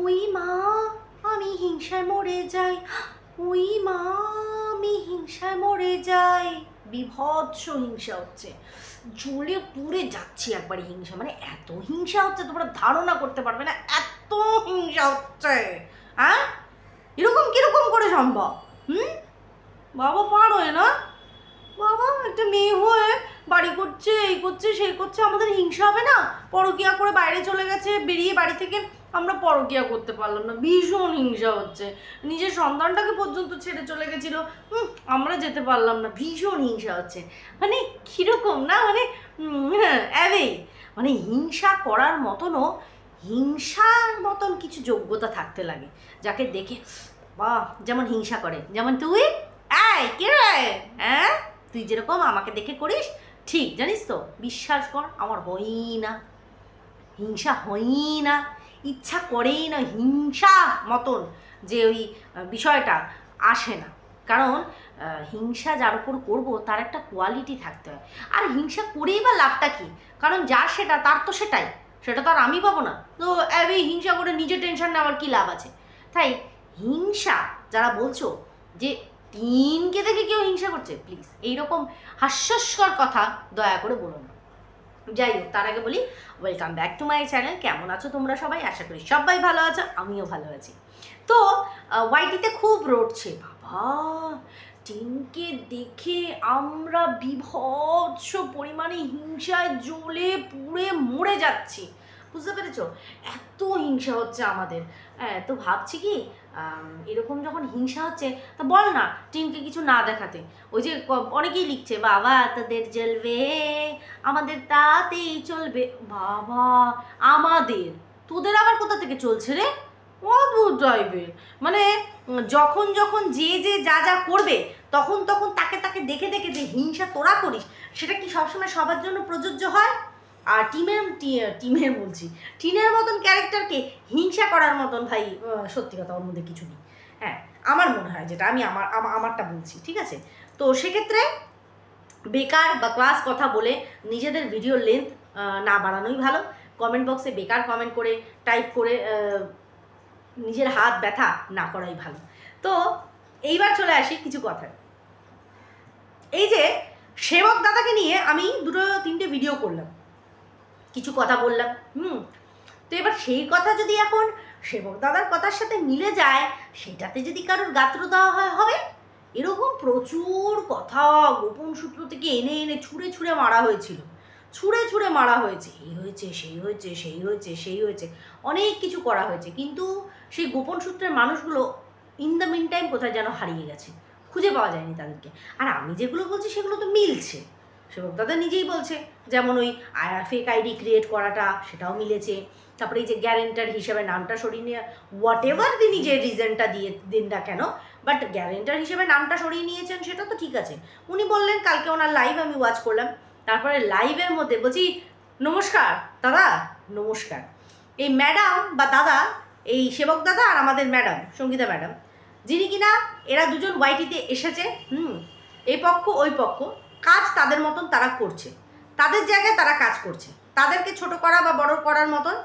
ওই মা আমি হিংসায় মরে যাই, ওই মা আমি হিংসায় মরে যাই। বিভৎস হিংসা হচ্ছে, জ্বলে পুড়ে যাচ্ছি একবারে হিংসা, মানে এত হিংসা হচ্ছে তোমরা ধারণা করতে পারবে না, এত হিংসা হচ্ছে। হ্যাঁ, এরকম কিরকম করে সম্ভব? বাবা পারোয় না, বাবা একটা মেয়ে হয়ে বাড়ি করছে, এই করছে সেই করছে, আমাদের হিংসা হবে না? পরকিয়া করে বাইরে চলে গেছে, বেরিয়ে বাড়ি থেকে আমরা পরকিয়া করতে পারলাম না, ভীষণ হিংসা হচ্ছে। নিজের সন্তানটাকে পর্যন্ত ছেড়ে চলে গেছিল, আমরা যেতে পারলাম না, ভীষণ হিংসা হচ্ছে। মানে কীরকম না, মানে অ্যাবেই, মানে হিংসা করার মতনও হিংসার মতন কিছু যোগ্যতা থাকতে লাগে, যাকে দেখে বাহ, যেমন হিংসা করে, যেমন তুই, এই কে রে, হ্যাঁ তুই যেরকম আমাকে দেখে করিস ঠিক, জানিস তো, বিশ্বাস কর আমার হয়ই না, হিংসা হয়ই না, ইচ্ছা করেই না হিংসা মতন যে ওই বিষয়টা আসে না। কারণ হিংসা যার উপর করবো তার একটা কোয়ালিটি থাকতে হয়, আর হিংসা করেই বা লাভটা কী? কারণ যার সেটা তার তো সেটাই, সেটা তো আর আমি পাবো না। তো এই হিংসা করে নিজে টেনশন নেওয়ার কী লাভ আছে? তাই হিংসা যারা বলছো যে টিনকে দেখে কেউ হিংসা করছে, প্লিজ এইরকম হাস্যস্কর কথা দয়া করে বলো না। যাই হোক, তার আগে বলি welcome back to my channel. কেমন আছো তোমরা সবাই? আশা করি সবাই ভালো আছো, আমিও ভালো আছি। তো ওয়াইটিতে খুব রটছে, বাবা টিনকে দেখে আমরা বিভৎস পরিমাণে হিংসায় জ্বলে পুড়ে মরে যাচ্ছি, বুঝতে পেরেছ? এত হিংসা হচ্ছে আমাদের। হ্যাঁ, তো ভাবছি কি এরকম যখন হিংসা হচ্ছে তা বল না টিনকে কিছু না দেখাতে। ওই যে অনেকেই লিখছে বাবা তাদের জ্বলবে আমাদের তাতেই চলবে, বাবা আমাদের, তোদের আবার কোথা থেকে চলছে রে? অদ্ভুত টাইপের, মানে যখন যখন যে যে যা যা করবে তখন তখন তাকে তাকে দেখে দেখে যে হিংসা তোরা করিস, সেটা কি সবসময় সবার জন্য প্রযোজ্য হয়? আর টিমের বলছি টিনের মতন ক্যারেক্টারকে হিংসা করার মতন ভাই সত্যি কথা ওর মধ্যে কিছু নেই। হ্যাঁ, আমার মনে হয়, যেটা আমি আমারটা বলছি, ঠিক আছে? তো সেক্ষেত্রে বেকার বা ক্লাস কথা বলে নিজেদের ভিডিও লেন্থ না বাড়ানোই ভালো। কমেন্ট বক্সে বেকার কমেন্ট করে টাইপ করে নিজের হাত ব্যথা না করাই ভালো। তো এইবার চলে আসি কিছু কথা। এই যে সেবক দাদাকে নিয়ে আমি 2-3টে ভিডিও করলাম, কিছু কথা বললাম, তো এবার সেই কথা যদি এখন সেবক দাদার কথার সাথে মিলে যায়, সেটাতে যদি কারোর গাত্র দেওয়া হবে। এরকম প্রচুর কথা গোপন সূত্র থেকে এনে এনে ছুঁড়ে ছুঁড়ে মারা হয়েছিল, ছুঁড়ে ছুঁড়ে মারা হয়েছে, এই হয়েছে সেই হয়েছে সেই হয়েছে সেই হয়েছে, অনেক কিছু করা হয়েছে, কিন্তু সেই গোপন সূত্রের মানুষগুলো ইন দ্য মিন টাইম কোথায় যেন হারিয়ে গেছে, খুঁজে পাওয়া যায়নি তাদেরকে। আর আমি যেগুলো বলছি সেগুলো তো মিলছে, সেবক দাদা নিজেই বলছে, যেমন ওই ফেক আইডি ক্রিয়েট করাটা, সেটাও মিলেছে। তারপরে এই যে গ্যারেন্টার হিসেবে নামটা সরিয়ে নিয়ে, হোয়াট এভার তিনি যে রিজনটা দিয়ে দিন না কেন, বাট গ্যারেন্টার হিসেবে নামটা সরিয়ে নিয়েছেন সেটা তো ঠিক আছে। উনি বললেন, কালকে ওনার লাইভ আমি ওয়াচ করলাম, তারপরে লাইভের মধ্যে বলছি নমস্কার দাদা, নমস্কার, এই ম্যাডাম বা দাদা, এই সেবক দাদা আর আমাদের ম্যাডাম সঙ্গীতা ম্যাডাম, যিনি কিনা এরা দুজন ওয়াইটিতে এসেছে, এই পক্ষ ওই পক্ষ, কাজ তাদের মতন তারা করছে, তাদের জায়গায় তারা কাজ করছে, তাদেরকে ছোট করা বা বড় করার মতন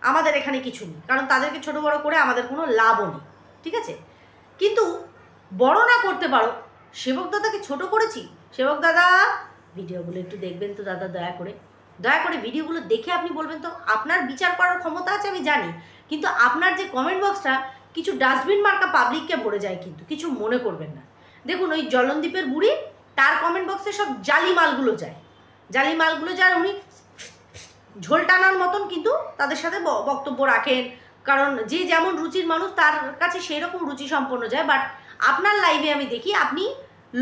আমাদের এখানে কিছু নেই, কারণ তাদেরকে ছোট বড় করে আমাদের কোনো লাভও নেই, ঠিক আছে? কিন্তু বড় না করতে পারো, সেবক দাদাকে ছোট করেছি, সেবক দাদা ভিডিওগুলো একটু দেখবেন তো দাদা, দয়া করে ভিডিওগুলো দেখে আপনি বলবেন তো, আপনার বিচার করার ক্ষমতা আছে আমি জানি, কিন্তু আপনার যে কমেন্ট বক্সটা কিছু ডাস্টবিন মার্কা পাবলিককে ভরে যায়, কিন্তু কিছু মনে করবেন না। দেখুন ওই জলনদ্বীপের বুড়ি, তার কমেন্ট বক্সে সব জালি মালগুলো যায়, উনি ঝোল টানার মতন কিন্তু তাদের সাথে বক্তব্য রাখেন, কারণ যে যেমন রুচির মানুষ তার কাছে সেই রকম রুচি সম্পন্ন যায়। বাট আপনার লাইভে আমি দেখি আপনি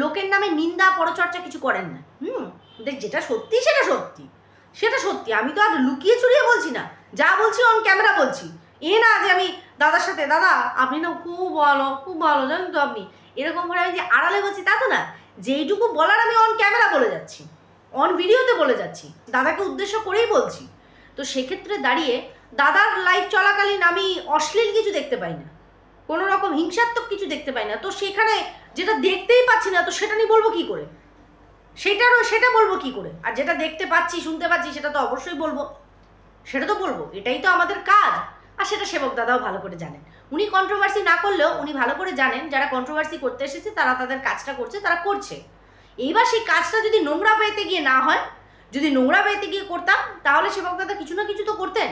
লোকের নামে নিন্দা পরচর্চা কিছু করেন না। যেটা সত্যি সেটা সত্যি, আমি তো আর লুকিয়ে চুরিয়ে বলছি না, যা বলছি অন ক্যামেরা বলছি। না যে আমি দাদার সাথে, দাদা আপনি না খুব ভালো জানেন তো আপনি, এরকম করে আমি যে আড়ালে বলছি তা তো না, যেইটুকু বলার আমি অন ক্যামেরা বলে যাচ্ছি, অন ভিডিওতে বলে যাচ্ছি, দাদাকে উদ্দেশ্য করেই বলছি। তো সেক্ষেত্রে দাঁড়িয়ে দাদার লাইভ চলাকালীন আমি অশ্লীল কিছু দেখতে পাই না, কোনো রকম হিংসাত্মক কিছু দেখতে পাই না, তো সেখানে যেটা দেখতেই পাচ্ছি না তো সেটা নিয়ে বলবো কী করে, সেটা বলবো কী করে? আর যেটা দেখতে পাচ্ছি শুনতে পাচ্ছি সেটা তো অবশ্যই বলবো, সেটা তো বলবো, এটাই তো আমাদের কাজ। আর সেটা সেবক দাদাও ভালো করে জানেন। উনি কন্ট্রোভার্সি না করলেও উনি ভালো করে জানেন যারা কন্ট্রোভার্সি করতে এসেছে তারা তাদের কাজটা করছে, তারা করছে। এইবার সেই কাজটা যদি নোংরা পেতে গিয়ে না হয়, যদি নোংরা পেতে গিয়ে করতাম, তাহলে সেবক দাদা কিছু না কিছু তো করতেন।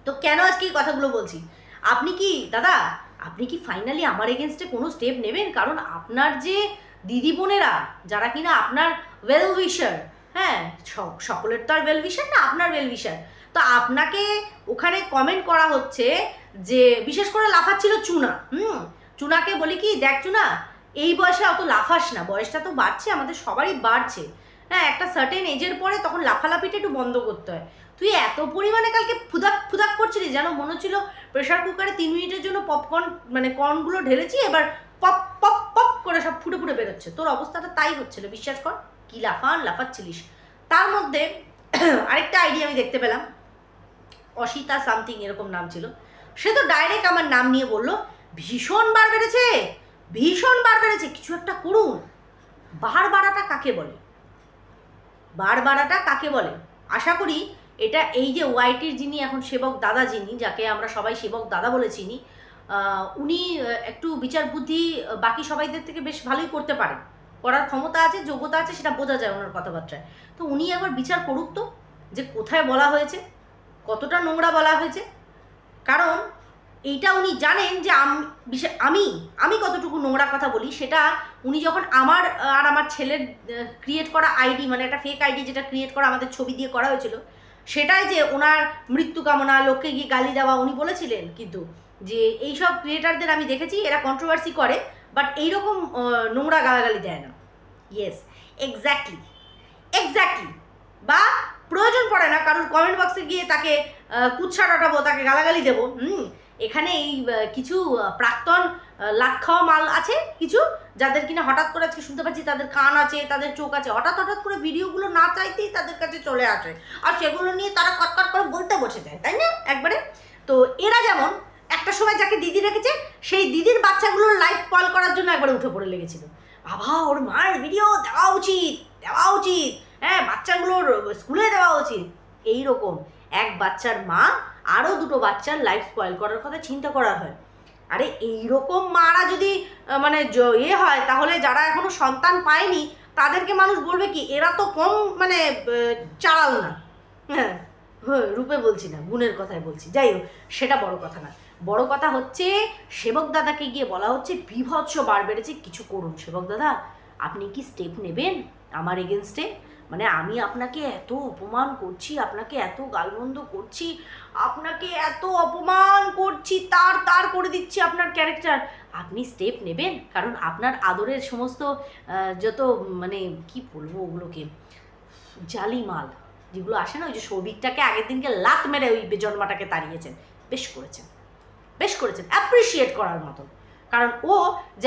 তো কেন আজকে এই কথাগুলো বলছি, আপনি কি দাদা, আপনি কি ফাইনালি আমার এগেনস্টে কোনো স্টেপ নেবেন? কারণ আপনার যে দিদি বোনেরা যারা কিনা আপনার ওয়েল উইশার, হ্যাঁ সকলের তো আর ওয়েল উইশার না, আপনার ওয়েল উইশার, তো আপনাকে ওখানে কমেন্ট করা হচ্ছে যে, বিশেষ করে লাফাচ্ছিল চুনা। চুনাকে বলি কি, দেখ চুনা, এই বয়সে অত লাফাস না, বয়সটা তো বাড়ছে, আমাদের সবারই বাড়ছে, হ্যাঁ একটা সার্টেন এজের পরে তখন লাফালাফিটা একটু বন্ধ করতে হয়। তুই এত পরিমাণে কালকে ফুদাক ফুদাক করছিলি যেন মনে হচ্ছিল প্রেশার কুকারে 3 মিনিটের জন্য পপকর্ন মানে কর্নগুলো ঢেলেছি, এবার পপ পপ পপ করে সব ফুটে ফুটে বেরোচ্ছে। তোর অবস্থাটা তাই হচ্ছিল, বিশ্বাস কর, কি লাফাচ্ছিলিস। তার মধ্যে আরেকটা আইডিয়া আমি দেখতে পেলাম, অসিতা সামথিং এরকম নাম ছিল, সে তো ডাইরেক্ট আমার নাম নিয়ে বললো ভীষণ বার বেড়েছে, ভীষণ বার বেড়েছে, কিছু একটা করুন। বার বাড়াটা কাকে বলে? বার বাড়াটা কাকে বলে? আশা করি এটা এই যে ওয়াইটির যিনি এখন সেবক দাদা, যিনি যাকে আমরা সবাই সেবক দাদা বলে চিনি, উনি একটু বিচার বুদ্ধি বাকি সবাইদের থেকে বেশ ভালোই করতে পারেন, করার ক্ষমতা আছে, যোগ্যতা আছে, সেটা বোঝা যায় ওনার কথাবার্তায়। তো উনি একবার বিচার করুক তো, যে কোথায় বলা হয়েছে, কতটা নোংরা বলা হয়েছে। কারণ এইটা উনি জানেন যে আমি কতটুকু নোংরা কথা বলি, সেটা উনি যখন আমার আর আমার ছেলের ক্রিয়েট করা আইডি, মানে একটা ফেক আইডি যেটা ক্রিয়েট করা আমাদের ছবি দিয়ে করা হয়েছিল, সেটাই যে ওনার মৃত্যু কামনা, লোককে গিয়ে গালি দেওয়া, উনি বলেছিলেন কিন্তু যে এইসব ক্রিয়েটারদের আমি দেখেছি এরা কন্ট্রোভার্সি করে বাট এইরকম নোংরা গালাগালি দেয় না। Yes, exactly exactly. বা প্রয়োজন পড়ে না কারণ কমেন্ট বক্সে গিয়ে তাকে কুৎসা রটাবো, তাকে গালাগালি দেবো। এখানে এই কিছু প্রাক্তন লাখ খাওয়া মাল আছে, কিছু যাদের কিনা হঠাৎ করে আজকে শুনতে পাচ্ছি তাদের কান আছে, তাদের চোখ আছে, হঠাৎ করে ভিডিওগুলো না চাইতেই তাদের কাছে চলে আসে, আর সেগুলো নিয়ে তারা কটকট করে বলতে বসে যায়, তাই না একবারে। তো এরা যেমন একটা সময় যাকে দিদি রেখেছে, সেই দিদির বাচ্চাগুলোর লাইফ স্পয়েল করার জন্য একবারে উঠে পড়ে লেগেছিল, বাবা ওর মার ভিডিও দেওয়া উচিত, হ্যাঁ বাচ্চাগুলোর স্কুলে দেওয়া উচিত। এইরকম এক বাচ্চার মা আরও 2টো বাচ্চার লাইফ স্পয়েল করার কথা চিন্তা করা হয়। আরে এইরকম মারা যদি মানে হয়, তাহলে যারা এখনো সন্তান পায়নি তাদেরকে মানুষ বলবে কি, এরা তো কম মানে চালাল না। হ্যাঁ রূপে বলছি না, গুণের কথাই বলছি। যাই হোক, সেটা বড় কথা না, বড় কথা হচ্ছে সেবক দাদাকে গিয়ে বলা হচ্ছে বিভৎস বার বেড়েছে, কিছু করুন সেবক দাদা, আপনি কি স্টেপ নেবেন আমার এগেনস্টে? মানে আমি আপনাকে এত অপমান করছি, আপনাকে এত গালমন্দ করছি, আপনাকে এত অপমান করছি, তার করে দিচ্ছি আপনার ক্যারেক্টার, আপনি স্টেপ নেবেন? কারণ আপনার আদরের সমস্ত যত মানে কি বলবো ওগুলোকে, জালি মাল যেগুলো আসে না, ওই যে সৌভিকটাকে আগের দিনকে লাত মেরে ওই বেজন্মাটাকে তাড়িয়েছেন, বেশ করেছেন, বেশ করেছেন, অ্যাপ্রিসিয়েট করার মতন। কারণ ও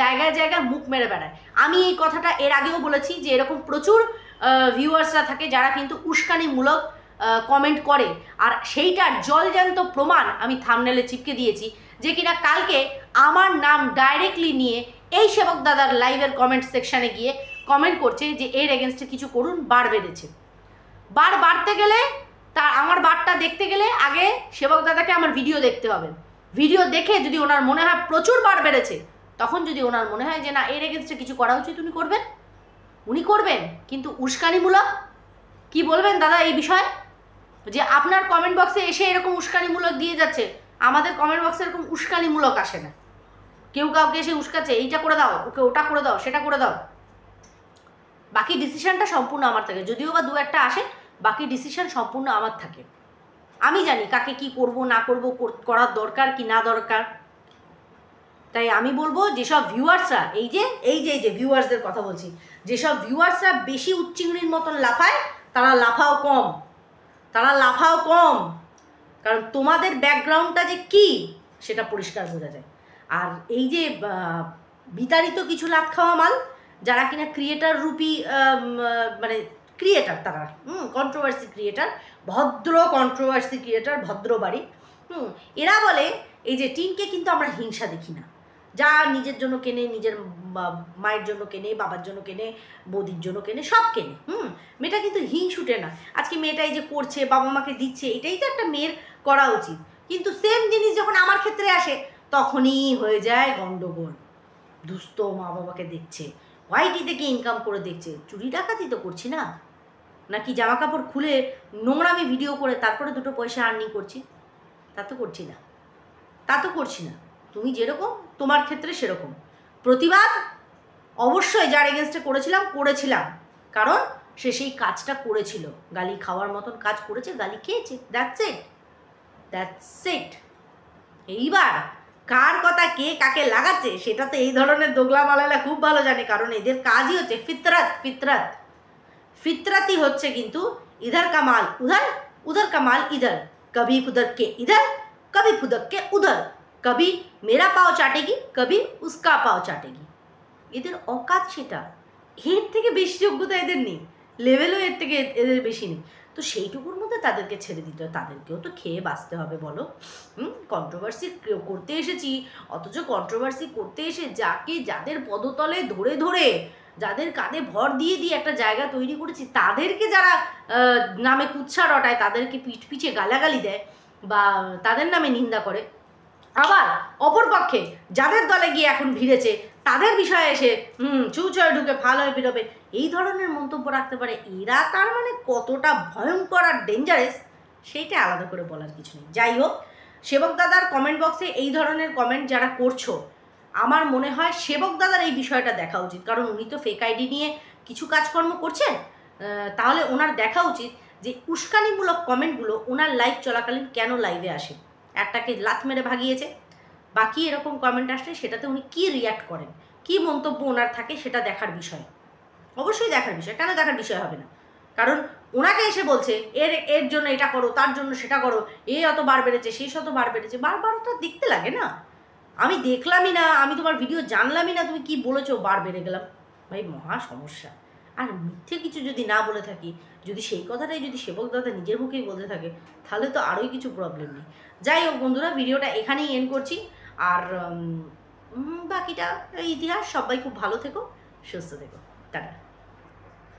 জায়গায় জায়গায় মুখ মেরে বেড়ায়। আমি এই কথাটা এর আগেও বলেছি যে এরকম প্রচুর ভিউয়ার্সরা থাকে যারা কিন্তু উস্কানিমূলক কমেন্ট করে, আর সেইটার জলজ্যান্ত প্রমাণ আমি থাম্বনেলে চিপকে দিয়েছি, যে কিনা কালকে আমার নাম ডাইরেক্টলি নিয়ে এই সেবক দাদার লাইভের কমেন্ট সেকশানে গিয়ে কমেন্ট করছে যে এর এগেনস্টে কিছু করুন, বার বেড়েছে। বার বাড়তে গেলে আমার বারটা দেখতে গেলে আগে সেবক দাদাকে আমার ভিডিও দেখতে হবে, ভিডিও দেখে যদি ওনার মনে হয় প্রচুর বার বেড়েছে, তখন যদি ওনার মনে হয় যে না এর এগেনস্টে কিছু করা উচিত, উনি করবেন। কিন্তু উস্কানিমূলক কি বলবেন দাদা এই বিষয়ে, যে আপনার কমেন্ট বক্সে এসে এরকম উস্কানিমূলক দিয়ে যাচ্ছে, আমাদের কমেন্ট বক্সে এরকম উস্কানিমূলক আসে না, কেউ কাউকে এসে উস্কাচ্ছে, এইটা করে দাও, ওকে ওটা করে দাও, সেটা করে দাও। বাকি ডিসিশনটা সম্পূর্ণ আমার থাকে, যদিও বা 2-1টা আসে, বাকি ডিসিশন সম্পূর্ণ আমার থাকে। আমি জানি কাকে কি করব না করব, করার দরকার কি না দরকার। তাই আমি বলবো যেসব ভিউয়ার্সরা এই যে ভিউয়ার্সদের কথা বলছি, যেসব ভিউয়ার্সরা বেশি উচ্চিংড়ির মতন লাফায়, তারা লাফাও কম, কারণ তোমাদের ব্যাকগ্রাউন্ডটা যে কি সেটা পরিষ্কার বোঝা যায়। আর এই যে বিতাড়িত কিছু লাত খাওয়া মাল, যারা কিনা ক্রিয়েটার রূপী মানে ক্রিয়েটার, তারা কন্ট্রোভার্সি ক্রিয়েটার, ভদ্র বাড়ি, এরা বলে এই যে টিনকে কিন্তু আমরা হিংসা দেখি না, যা নিজের জন্য কেনে, নিজের মায়ের জন্য কেনে, বাবার জন্য কেনে, বৌদির জন্য কেনে, সব কেনে। মেয়েটা কিন্তু হিংসুটে না। আজকে মেয়েটা এই যে করছে, বাবা মাকে দিচ্ছে, এটাই তো একটা মেয়ের করা উচিত। কিন্তু সেম জিনিস যখন আমার ক্ষেত্রে আসে তখনই হয়ে যায় গন্ডগোল। দুস্থ মা বাবাকে দেখছে, ওয়াইটি থেকে ইনকাম করে দেখছে, চুরি ডাকাতি তো করছি না, নাকি জামা কাপড় খুলে নোংরামি ভিডিও করে তারপরে দুটো পয়সা আর্নিং করছি? তা তো করছি না, তা তো করছি না। তুমি যেরকম তোমার ক্ষেত্রে সেরকম। প্রতিবাদ অবশ্যই যার এগেনস্টে করেছিলাম, কারণ সে সেই কাজটা করেছিল, গালি খাওয়ার মতন কাজ করেছে, গালি খেয়েছে, দ্যাটস ইট। এইবার কার কথা কে কাকে লাগাচ্ছে সেটা তো এই ধরনের দোগলা মালালা খুব ভালো জানে, কারণ এদের কাজই হচ্ছে ফিতরাতি হচ্ছে কিন্তু ইধার কামাল উধার, উধার কামাল ইধার, কবি খুদর কে ইধার, কবি ফুদক কে উধার, কবি মেরা পাও চাটেগি, কবি উসকা পাও চাটেগি। এদের অকাজ সেটা, এর থেকে বেশি যোগ্যতা এদের নেই, লেভেলও এর থেকে এদের বেশি নেই। তো সেইটুকুর মধ্যে তাদেরকে ছেড়ে দিতে হয়, তাদেরকেও তো খেয়ে বাঁচতে হবে বলো। কন্ট্রোভার্সি করতে এসেছি, অথচ কন্ট্রোভার্সি করতে এসে যাদের পদতলে ধরে যাদের কাঁধে ভর দিয়ে একটা জায়গা তৈরি করেছি, তাদেরকে যারা নামে কুৎসা রটায়, তাদেরকে পিঠে গালাগালি দেয় বা তাদের নামে নিন্দা করে, আবার অপরপক্ষে যাদের দলে গিয়ে এখন ভিড়েছে তাদের বিষয়ে এসে চুচয় ঢুকে ভালো হয়ে বেরোবে, এই ধরনের মন্তব্য রাখতে পারে, এরা তার মানে কতটা ভয়ঙ্কর আর ডেঞ্জারাস সেইটা আলাদা করে বলার কিছু নেই। যাই হোক, সেবক দাদার কমেন্ট বক্সে এই ধরনের কমেন্ট যারা করছো, আমার মনে হয় সেবক দাদার এই বিষয়টা দেখা উচিত, কারণ উনি তো ফেক আইডি নিয়ে কিছু কাজকর্ম করছেন। তাহলে ওনার দেখা উচিত যে উস্কানিমূলক কমেন্টগুলো ওনার লাইভ চলাকালীন কেন লাইভে আসে, একটাকে লাথ মেরে ভাগিয়েছে, বাকি এরকম কমেন্ট আসলে সেটাতে উনি কী রিয়্যাক্ট করেন, কী মন্তব্য ওনার থাকে, সেটা দেখার বিষয়, অবশ্যই দেখার বিষয়। কেন দেখার বিষয় হবে না? কারণ ওনাকে এসে বলছে এর জন্য এটা করো, তার জন্য সেটা করো, অত বার বেড়েছে, সেই শত বার বেড়েছে, বারবার তো দেখতে লাগে না। আমি দেখলামই না, আমি তোমার ভিডিও জানলামই না, তুমি কি বলেছো, বার বেড়ে গেলাম, ভাই মহা সমস্যা। আর মিথ্যে কিছু যদি না বলে থাকি, যদি সেই কথাটাই যদি সেবক দাদা নিজের মুখেই বলতে থাকে, তাহলে তো আরোই কিছু প্রবলেম নেই। যাই হোক বন্ধুরা, ভিডিওটা এখানেই এন্ড করছি। আর বাকিটা ইতিহাস। সবাই খুব ভালো থেকো, সুস্থ থেকো, টাটা।